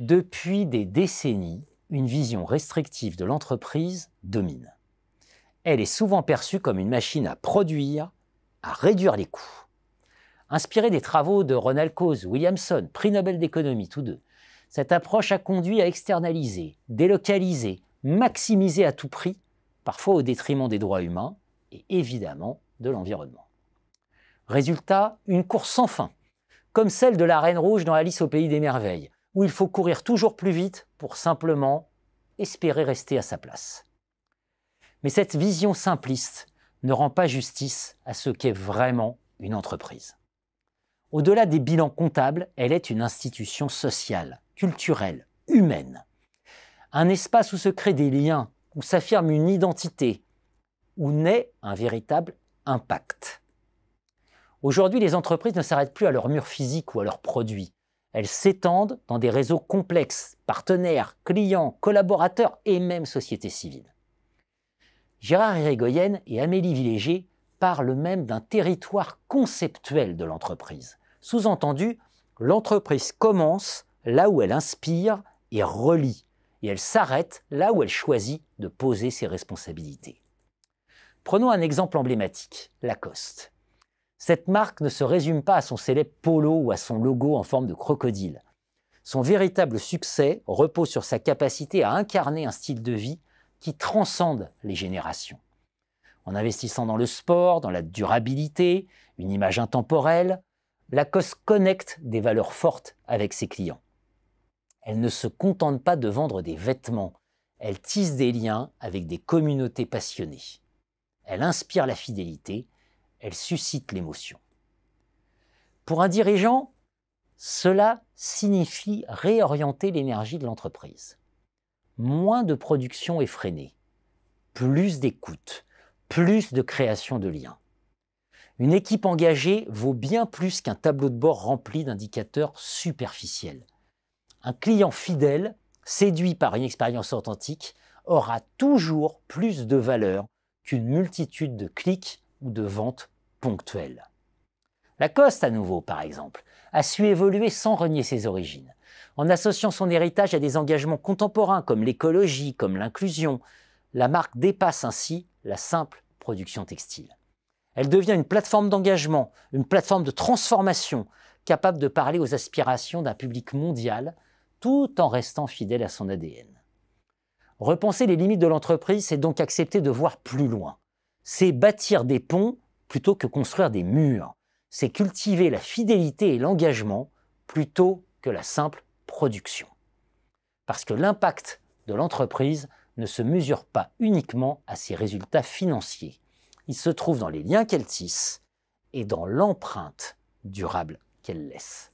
Depuis des décennies, une vision restrictive de l'entreprise domine. Elle est souvent perçue comme une machine à produire, à réduire les coûts. Inspirée des travaux de Ronald Coase, Williamson, prix Nobel d'économie tous deux, cette approche a conduit à externaliser, délocaliser, maximiser à tout prix, parfois au détriment des droits humains et évidemment de l'environnement. Résultat, une course sans fin, comme celle de la Reine Rouge dans Alice au pays des merveilles, où il faut courir toujours plus vite pour simplement espérer rester à sa place. Mais cette vision simpliste ne rend pas justice à ce qu'est vraiment une entreprise. Au-delà des bilans comptables, elle est une institution sociale, culturelle, humaine. Un espace où se créent des liens, où s'affirme une identité, où naît un véritable impact. Aujourd'hui, les entreprises ne s'arrêtent plus à leurs murs physiques ou à leurs produits. Elles s'étendent dans des réseaux complexes, partenaires, clients, collaborateurs et même sociétés civiles. Gérard Irigoyen et Amélie Villéger parlent même d'un territoire conceptuel de l'entreprise. Sous-entendu, l'entreprise commence là où elle inspire et relie, et elle s'arrête là où elle choisit de poser ses responsabilités. Prenons un exemple emblématique, Lacoste. Cette marque ne se résume pas à son célèbre polo ou à son logo en forme de crocodile. Son véritable succès repose sur sa capacité à incarner un style de vie qui transcende les générations. En investissant dans le sport, dans la durabilité, une image intemporelle, Lacoste connecte des valeurs fortes avec ses clients. Elle ne se contente pas de vendre des vêtements, elle tisse des liens avec des communautés passionnées. Elle inspire la fidélité, elle suscite l'émotion. Pour un dirigeant, cela signifie réorienter l'énergie de l'entreprise. Moins de production effrénée, plus d'écoute, plus de création de liens. Une équipe engagée vaut bien plus qu'un tableau de bord rempli d'indicateurs superficiels. Un client fidèle, séduit par une expérience authentique, aura toujours plus de valeur qu'une multitude de clics ou de ventes ponctuelles. Lacoste, à nouveau, par exemple, a su évoluer sans renier ses origines, en associant son héritage à des engagements contemporains comme l'écologie, comme l'inclusion. La marque dépasse ainsi la simple production textile. Elle devient une plateforme d'engagement, une plateforme de transformation, capable de parler aux aspirations d'un public mondial, tout en restant fidèle à son ADN. Repenser les limites de l'entreprise, c'est donc accepter de voir plus loin. C'est bâtir des ponts plutôt que construire des murs. C'est cultiver la fidélité et l'engagement plutôt que la simple production. Parce que l'impact de l'entreprise ne se mesure pas uniquement à ses résultats financiers. Il se trouve dans les liens qu'elle tisse et dans l'empreinte durable qu'elle laisse.